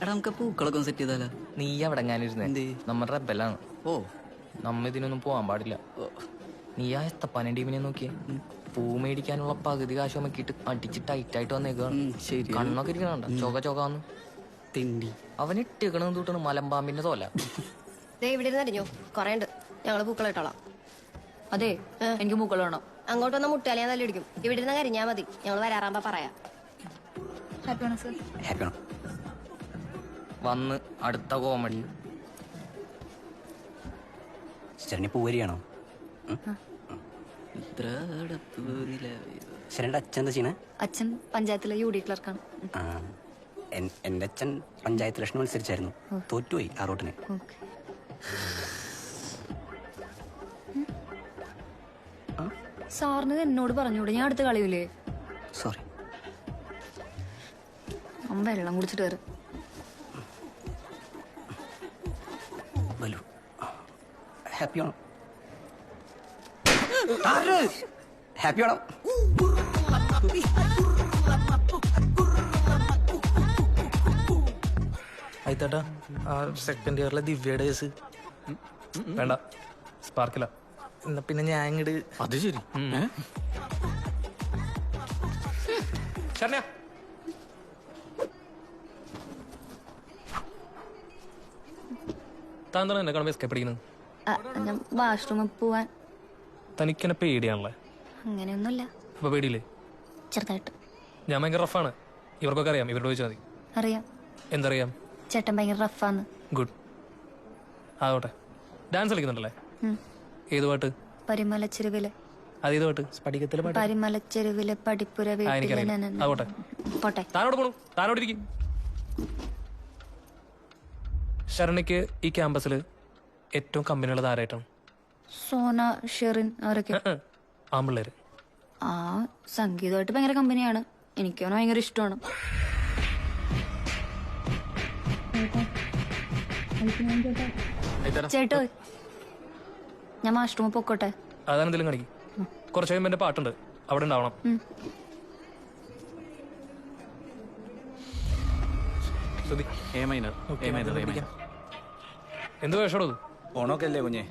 നമുക്ക് പൂക്കളൊക്കെ സെറ്റ് ചെയ്താലോ? നീ അവിടെ ഞാനിരുന്നേ നമ്മുടെ റബ്ബലാണ്. ഓ നമ്മ ഇതിനൊന്നും പോവാൻ പാടില്ല. നീ ആ എത്തപ്പാന ടീമിനെ നോക്കിയേ, പൂ മേടിക്കാനുള്ള പകുതി കാശ് നോക്കിയിട്ട് അടിച്ച് ടൈറ്റായിട്ട് വന്നേക്കാണ്. കണ്ണൊക്കെ ഇരിക്കണണ്ട ചോകാന്ന് തിണ്ടി. അവൻ ഇട്ടിക്കണെന്ന് തൂട്ടാണ് മലമ്പാമ്പിന്റെ തോല. ഇവിടെ ഇരുന്നറിഞ്ഞോ കൊറേ ഉണ്ട്, ഞങ്ങള് പൂക്കൾ ഇട്ടോളാം. അതെ, എനിക്ക് പൂക്കൾ വേണം. അങ്ങോട്ട് വന്ന മുട്ടാലി ഞാൻ തല്ലിടിക്കും. ഇവിടെ ഇരുന്ന് കരിഞ്ഞാ മതി, ഞങ്ങൾ വരാറാകുമ്പോ പറയാം. വന്ന് അടുത്ത കോമഡി. ശരണ്യ പൂവരിയാണോ? ശരണ്യ അച്ഛൻ എന്താ ചെയ്യണേ? അച്ഛൻ പഞ്ചായത്തിലെ UD ക്ലർക്കാണ്. എന്റെ അച്ഛൻ പഞ്ചായത്ത് ഇലക്ഷൻ മത്സരിച്ചായിരുന്നു, തോറ്റുപോയി ആ റോട്ടിന്. സാറിന് എന്നോട് പറഞ്ഞൂടെ, ഞാൻ അടുത്ത് കളിയൂലേ? സോറി. അമ്മ വെള്ളം കുടിച്ചിട്ട് കയറി. ഹാപ്പി ആണോ? ഹാപ്പി ആണോ? ആയിത്താട്ടാ, ആ സെക്കൻഡ് ഇയറിലെ ദിവ്യയുടെ കേസ് വേണ്ട, സ്പാർക്കില്ല. എന്നാ പിന്നെ ഞാൻ ഇങ്ങോട്ട്. അത് ശരി. ശരണ്യ, താൻ തന്നെ എന്നെ കാണുമ്പോ എസ്കേപ്പ് അടിക്കുന്നത്? ഞാൻ വാഷ്റൂമിൽ പോവാൻ. തനിക്കെന്നെ പേടിയാണല്ലേ? അങ്ങനെയൊന്നുമില്ല. അപ്പൊ പേടിയില്ലേ? ചെറുതായിട്ട്. ഞാൻ ഭയങ്കര റഫാണ്, ഇവർക്കൊക്കെ അറിയാം. ഇവരോട് ചോദിച്ചാൽ മതി. അറിയാം. എന്തറിയാം? ചേട്ടൻ ഭയങ്കര റഫാന്ന്. ഗുഡ്, ആവട്ടെ. ഡാൻസ് കളിക്കുന്നുണ്ടല്ലേ? ഏത് പാട്ട്? പരിമലച്ചെരുവിലെ. അതേത് പാട്ട്? സ്ഫടികത്തിലെ പാട്ട്. പരിമലച്ചെരുവിലെ പടിപ്പുര ആവട്ടെ. പോട്ടെ. താനോട് പോണു, താനോട് ഇരിക്കും. ശരണ്യക്ക് ഈ ക്യാമ്പസിൽ ഏറ്റവും കമ്പനിയുള്ളത് ആരായിട്ടാണ്? സോന, ഷെറിൻ, അവരൊക്കെ ആമ്പിള്ളേര്. ആ സംഗീതമായിട്ട് ഭയങ്കര കമ്പനിയാണ്. എനിക്കവനെ ഭയങ്കര ഇഷ്ടമാണ്. ചേട്ടോ, ഞാൻ വാഷ്റൂമിൽ പൊക്കോട്ടെ? അതാണെന്തെങ്കിലും കാണിക്കും. കുറച്ച് കഴിയുമ്പോ എന്റെ പാട്ടുണ്ട്, അവിടെ ഉണ്ടാവണം. എന്ത് വേഷടോ? ഓണൊക്കെ അല്ലേ കുഞ്ഞെ?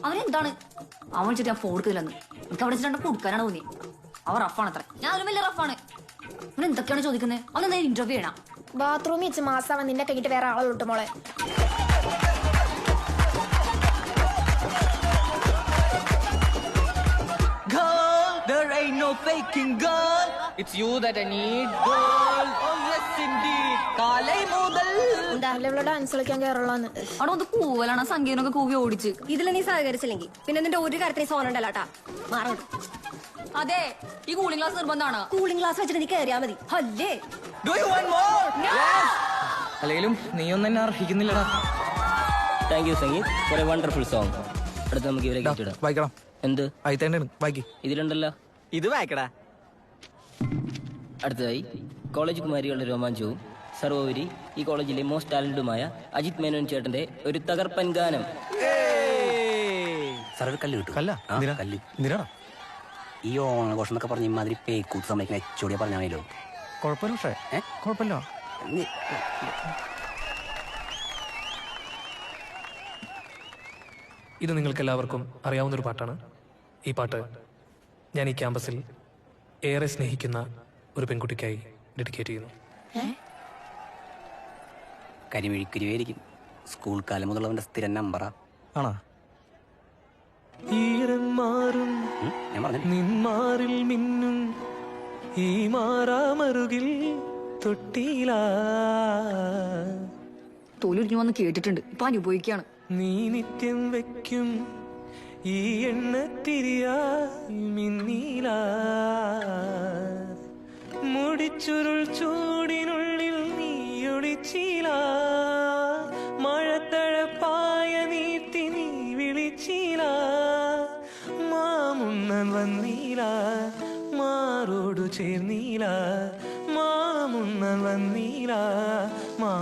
അവനെന്താണ് അവൻ വിളിച്ചിട്ട് ഞാൻ ഫോൺ എടുക്കില്ലെന്ന്. എനിക്ക് അവിടെ വെച്ചിട്ട് കൊടുക്കാനാണ് തോന്നി. അവൻ റഫാണ് അത്ര, ഞാൻ ഒരു വലിയ റഫാണ്. അവൻ എന്തൊക്കെയാണ് ചോദിക്കുന്നത്? അവനെന്താ ഇന്റർവ്യൂ ചെയ്യണം? ബാത്റൂമിൽ വെച്ച് മാസം നിന്നെ കഴിഞ്ഞിട്ട് വേറെ ആളുള്ളൂ മോളെ. There ain't no faking girl. It's you that I need, girl. Oh yes indeed. കാലേ മുതൽ എന്തായാലും ഡാൻസ് കളിക്കാൻ കയറുള്ളൂ. അവിടെ ഒന്ന് കൂവലാണ്, സംഗീതമൊക്കെ കൂവി ഓടിച്ച്. ഇതിൽ നീ സഹകരിച്ചില്ലെങ്കിൽ പിന്നെ നിന്റെ ഒരു കാര്യത്തിൽ സോനുണ്ടല്ലോട്ടാ. മാറോട്ട്. അതെ, ഈ കൂളിംഗ് ക്ലാസ് നിർബന്ധമാണ്. കൂളിംഗ് ക്ലാസ് വെച്ചിട്ട് നീ കയറിയാ മതി. അല്ലേ? Do you want more? അല്ലെങ്കിലും നീ ഒന്നും എന്നെ അർഹിക്കുന്നില്ലടാ. Thank you Sangeeth for a wonderful song. അടുത്ത് നമുക്ക് ഇവരെ കേട്ടിടാം. വായിക്കണം. എന്ത്? വായിക്കി. ഇതിലുണ്ടല്ലോ. ഇത് വായിക്കടാ. അടുത്തതായി കോളേജ് കുമാരികളുടെ രോമാഞ്ചവും സർവോപരി ഈ കോളേജിലെ മോസ്റ്റ് ടാലന്റുമായ അജിത് മേനോൻ ചേട്ടന്റെ ഒരു തകർപ്പൻ ഗാനം. സാർ ഒരു കല്ല് കിട്ടും. കല്ല് ഈ ഓണഘോഷം എന്നൊക്കെ പറഞ്ഞ ഇമാതിരി പേക്കൂത്ത് സമ്മതിക്കുന്ന എച്ചോടിയാ പറഞ്ഞാണല്ലോ. കുഴപ്പമില്ല. പക്ഷേ കുഴപ്പമില്ല. ഇത് നിങ്ങൾക്ക് എല്ലാവർക്കും അറിയാവുന്നൊരു പാട്ടാണ്. ഈ പാട്ട് ഞാൻ ഈ ക്യാമ്പസിൽ ഏറെ സ്നേഹിക്കുന്ന ഒരു പെൺകുട്ടിക്കായി ഡെഡിക്കേറ്റ് ചെയ്യുന്നു. കരിമിഴിക്കുരുവായിരിക്കും. സ്കൂൾ കാലം മുതലുള്ളവന്റെ സ്ഥിരം നമ്പറാ. ആണോ? ഈരം മാറും നിന്മാറിൽ മിന്നും ഈ മാറാമറുകിൽ തൊട്ടില. തോലുരിഞ്ഞു വന്ന് കേട്ടിട്ടുണ്ട്, ഇപ്പൊ അനുഭവിക്കാണ്. നീ നിത്യം വെക്കും ഈ എണ്ണത്തിരിയാ മിന്നീല. മുടിച്ചുരുൾ ചൂടിനുള്ളിൽ നീ ഒളിച്ചീല. മഴത്തഴപ്പായ നീട്ടി നീ വിളിച്ചീല. മാമുണ്ണൻ വന്നീല, മാറോടു ചേർന്നീല. മാമുണ്ണൻ വന്നീല, മാ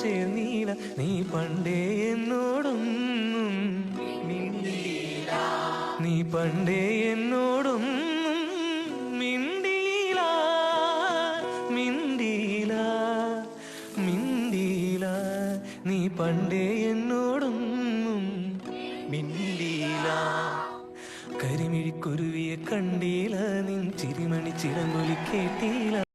ചേർന്നീല നീ പണ്ടേ എന്നോടും മിണ്ടിയില്ല നീ പണ്ടേ എന്നോടും മിണ്ടിയില്ല മിണ്ടിയില്ല മിണ്ടിയില്ല നീ പണ്ടേ എന്നോടും മിണ്ടിയില്ല കരിമിഴിക്കുരുവിയെ കണ്ടീല നിൻ ചിരിമണി ചിലമ്പൊലി കേട്ടീല